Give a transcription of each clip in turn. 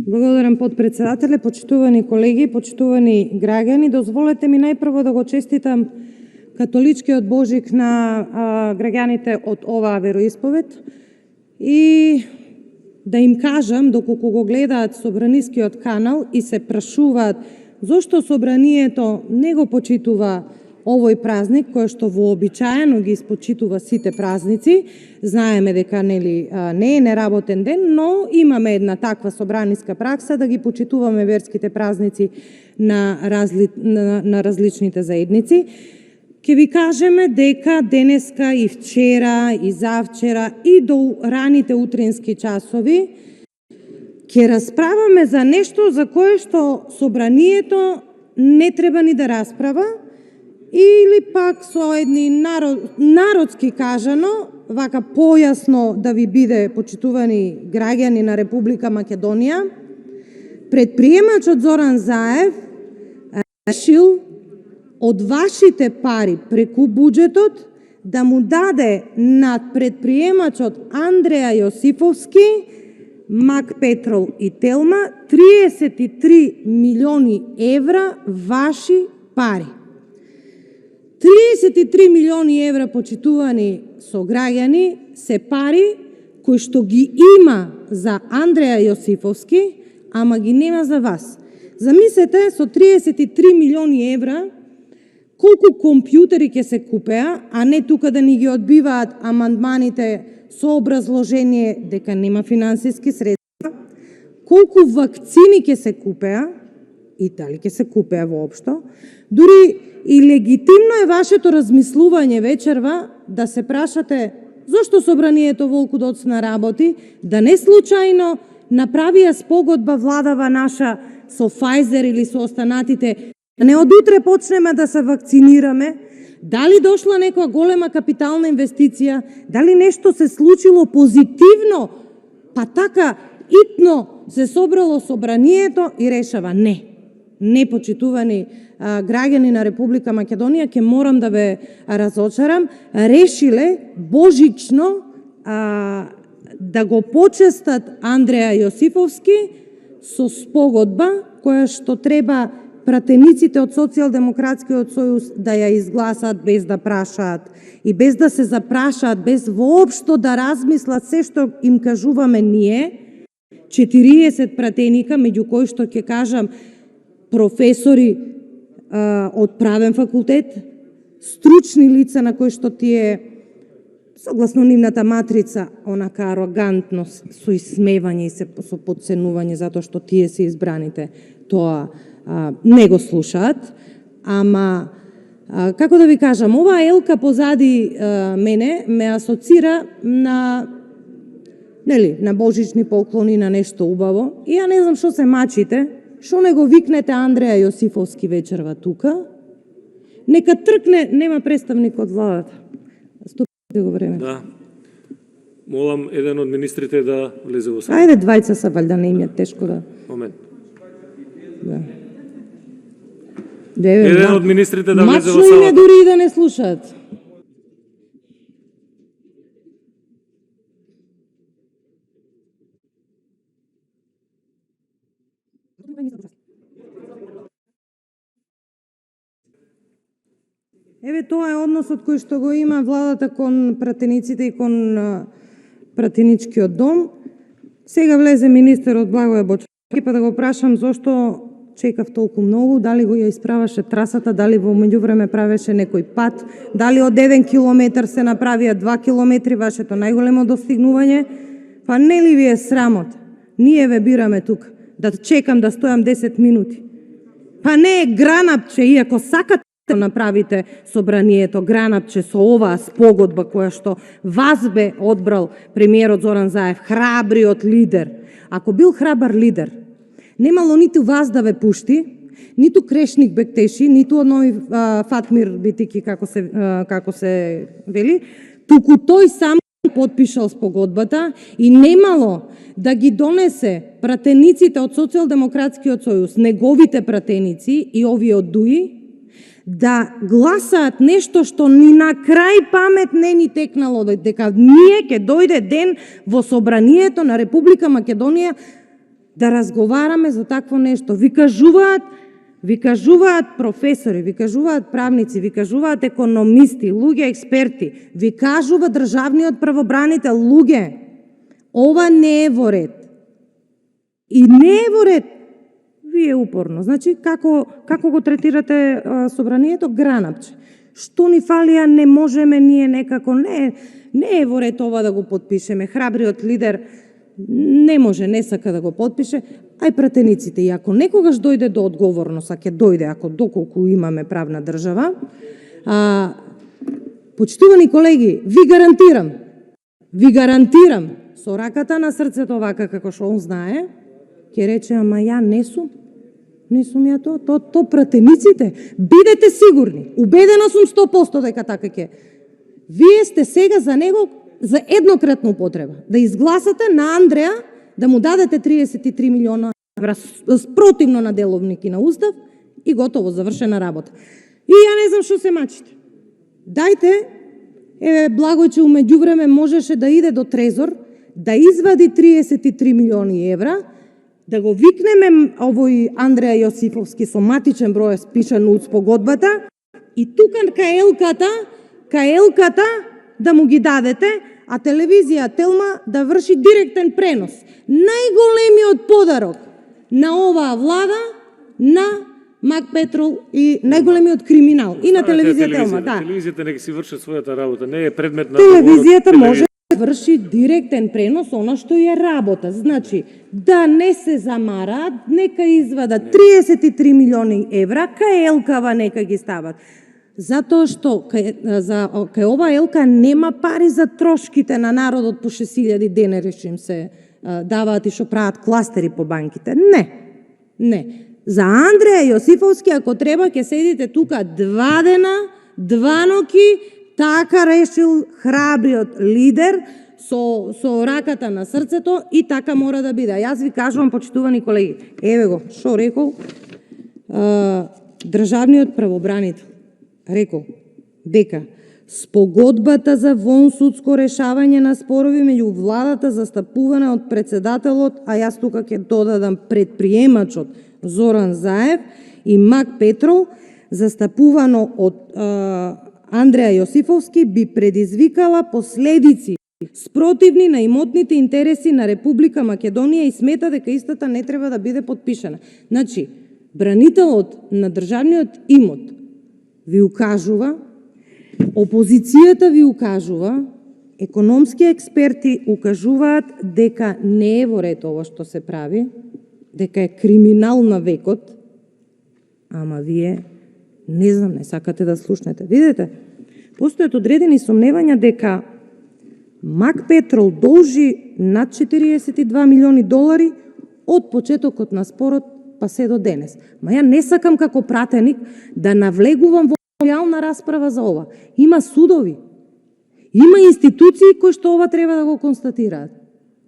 Благодарам, подпредседателе, почитувани колеги, почитувани граѓани. Дозволете ми најпрво да го честитам католичкиот Божик на граѓаните од оваа вероисповед и да им кажам, доколку го гледаат Собранискиот канал и се прашуваат зошто Собранието не го почитува овој празник, кој што вообичаено ги испочитува сите празници. Знаеме дека не е неработен ден, но имаме една таква собраниска пракса да ги почитуваме верските празници на различните заедници. Ке ви кажеме дека денеска и вчера и завчера и до раните утрински часови ќе расправаме за нешто за кое што Собранието не треба ни да расправа, или пак со едни народски кажано, вака појасно да ви биде, почитувани граѓани на Република Македонија, предприемачот Зоран Заев решил од вашите пари преку буџетот да му даде на предприемачот Андреја Јосифовски, Мак Петрол и Телма 33 милиони евра ваши пари. 33 милиони евра, почитувани сограѓани, се пари кои што ги има за Андреја Јосифовски, ама ги нема за вас. Замислете, со 33 милиони евра колку компјутери ќе се купеа, а не тука да ни ги одбиваат амандманите со образложение дека нема финансиски средства, колку вакцини ќе се купеа и дали ќе се купеа воопшто. Дури и легитимно е вашето размислување вечерва да се прашате зошто Собранието волку доцна работи, да не случајно направија спогодба владава наша со Фајзер или со останатите, не од утре почнеме да се вакцинираме, дали дошла некоја голема капитална инвестиција, дали нешто се случило позитивно, па така итно се собрало Собранието и решава не, почитувани граѓани на Република Македонија, ќе морам да ве разочарам, решиле божично да го почестат Андреја Јосифовски со спогодба која што треба пратениците од Социјалдемократскиот сојуз да ја изгласат без да прашаат и без да се запрашаат, без воопшто да размислат се што им кажуваме ние, 40 пратеника, меѓу кои што ќе кажам професори од правен факултет, стручни лица на кои што тие, согласно нивната матрица, онака арогантно со исмевање и со подценување затоа што тие се избраните, тоа не го слушаат. Ама, како да ви кажам, оваа елка позади мене ме асоцира на божични поклони, на нешто убаво. И ја не знам што се мачите, што не го викнете Андреја Јосифовски вечерва тука, нека тркне, нема представник од владата. Стопите го време. Да. Молам еден од министрите да влезе во сала. Ајде, двајца са валјда, не им е тешко да... Момент. Да. Еден од министрите да влезе во салата. Мачно им е дури и да не слушаат. Еве, тоа е односот кој што го има владата кон пратениците и кон пратеничкиот дом. Сега влезе министерот Благоје Бочовски, па да го прашам зошто чекав толку многу, дали го ја исправаше трасата, дали во меѓувреме правеше некој пат, дали од 1 километар се направија 2 километри, вашето најголемо достигнување. Па не ли ви е срамот? Ние ве бираме тук, да чекам да стојам 10 минути. Па не е гранапче, иако сакате да направите Собранието гранапче со оваа спогодба која што вас бе одбрал премиерот Зоран Заев, храбриот лидер. Ако бил храбар лидер, немало ниту вас да ве пушти, ниту Крешник Бектеши, ниту одној Фатмир Битики, како се вели, туку тој сам потпишал спогодбата и немало да ги донесе пратениците од Социјалдемократскиот сојуз, неговите пратеници и овие од ДУИ, да гласаат нешто што ни на крај памет не ни текнало, дека ние ќе дојде ден во Собранието на Република Македонија да разговараме за такво нешто. Ви кажуваат професори, ви кажуваат правници, ви кажуваат економисти, луѓе експерти, ви кажува државниот правобранител, луѓе, ова не е во ред. И не е во ред. Вие упорно. Значи, како го третирате собранието? Гранапче. Што ни фалија, не можеме ние некако, не е во ред ова да го подпишеме. Храбриот лидер не може, не сака да го подпише, ај пратениците. И ако некогаш дојде до одговорност, а ќе дојде, ако доколку имаме правна држава, почитувани колеги, ви гарантирам, со раката на срцето вака како што он знае, ќе рече, ама ја не сум ја то пратениците. Бидете сигурни, убедена сум 100% дека така ќе. Вие сте сега за него за еднократна употреба. Да изгласате на Андреја, да му дадете 33 милиона евра спротивно на деловник и на устав и готово, завршена работа. И ја не знам што се мачите. Дајте, Благојче умеѓу време можеше да иде до Трезор, да извади 33 милиони евра, да го викнеме овој Андреја Јосифовски со матичен број спишан од спогодбата и тука каелката да му ги дадете, а телевизија Телма да врши директен пренос. Најголемиот подарок на оваа влада на Мак Петрол и најголемиот криминал. И на телевизија Телма, да. Телевизијата нека си врши својата работа, не е предмет на телевизијата може да врши директен пренос она што е работа. Значи, да не се замараат, нека извадат 33 милиони евра, каелкава нека ги стават. Затоа што кај ова елка нема пари за трошките на народот по 6.000 денери што им се даваат и што прават кластери по банките. Не. За Андреја Јосифовски, ако треба, ќе седите тука 2 дена, 2 ноќи, така решил храбриот лидер со раката на срцето и така мора да биде. Јас ви кажувам, почитувани колеги, еве го, што рекол државниот правобранител. Рекол дека спогодбата за вонсудско решавање на спорови меѓу владата застапувана од председателот, а јас тука ќе додадам предприемачот Зоран Заев и Мак Петрол, застапувано од Андреја Јосифовски, би предизвикала последици спротивни на имотните интереси на Република Македонија и смета дека истата не треба да биде подпишана. Значи, бранителот на државниот имот ви укажува, опозицијата ви укажува, економски експерти укажуваат дека не е во ред ова што се прави, дека е криминал на векот, ама вие не сакате да слушнете. Видете, постојат одредени сомневања дека Мак Петрол должи над 42 милиони долари од почетокот на спорот па се до денес. Ма ја не сакам како пратеник да навлегувам во реална расправа за ова. Има судови, има институции кои што ова треба да го констатираат.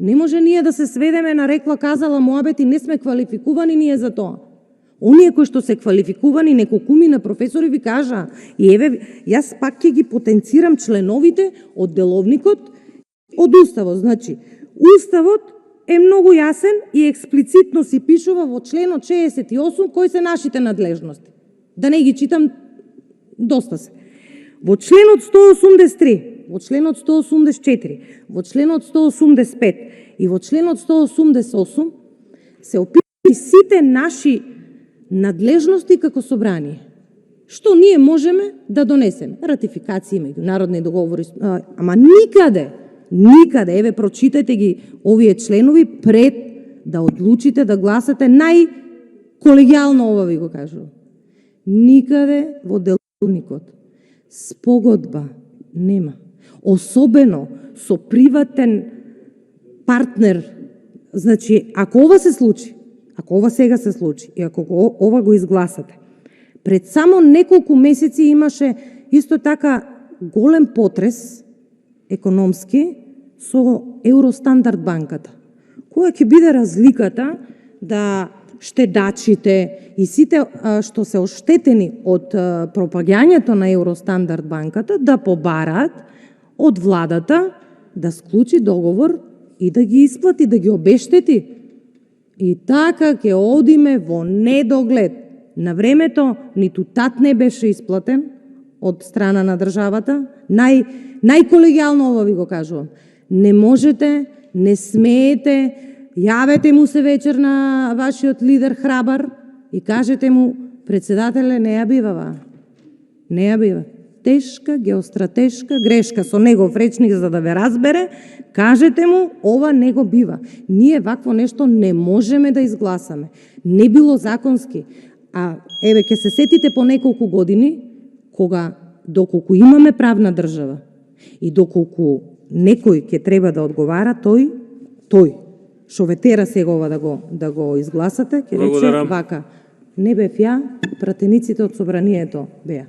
Не може ние да се сведеме на рекла казала муабет и не сме квалификувани ние за тоа. Оние кои што се квалификувани, неколкуми на професори ви кажа, и еве, јас пак ќе ги потенцирам членовите од деловникот, од Уставот. Значи, Уставот е многу јасен и експлицитно си пишува во членот 68 кои се нашите надлежности. Да не ги читам, доста се. Во членот 183, во членот 184, во членот 185 и во членот 188 се опишани сите наши надлежности како собрание. Што ние можеме да донесеме? Ратификации, меѓународни договори, ама никаде, еве прочитате ги овие членови пред да одлучите да гласате, најколегијално ова ви го кажувам. Никаде во деловникот спогодба нема. Особено со приватен партнер. Значи, ако ова се случи, ако ова сега се случи и ако ова го изгласате, пред само неколку месеци имаше исто така голем потрес економски со Евростандард банката. Која ќе биде разликата да штедачите и сите што се оштетени од пропагањето на Евростандард банката да побараат од владата да склучи договор и да ги исплати, да ги обештети И така ќе одиме во недоглед. На времето ниту тат не беше исплатен од страна на државата. Најколегијално ова ви го кажувам. Не можете, не смеете, јавете му се вечер на вашиот лидер храбар и кажете му, председателе, не ја бива. Не ја бива. Тешка геостратешка грешка со негов речник за да ве разбере, кажете му, ова не го бива. Ние вакво нешто не можеме да изгласаме. Не било законски. А еве ќе се сетите по неколку години, кога доколку имаме правна држава и доколку некој ќе треба да одговара, тој што ве тера сега ова да го изгласате, ќе рече вака: не бев ја, пратениците од собранието беа.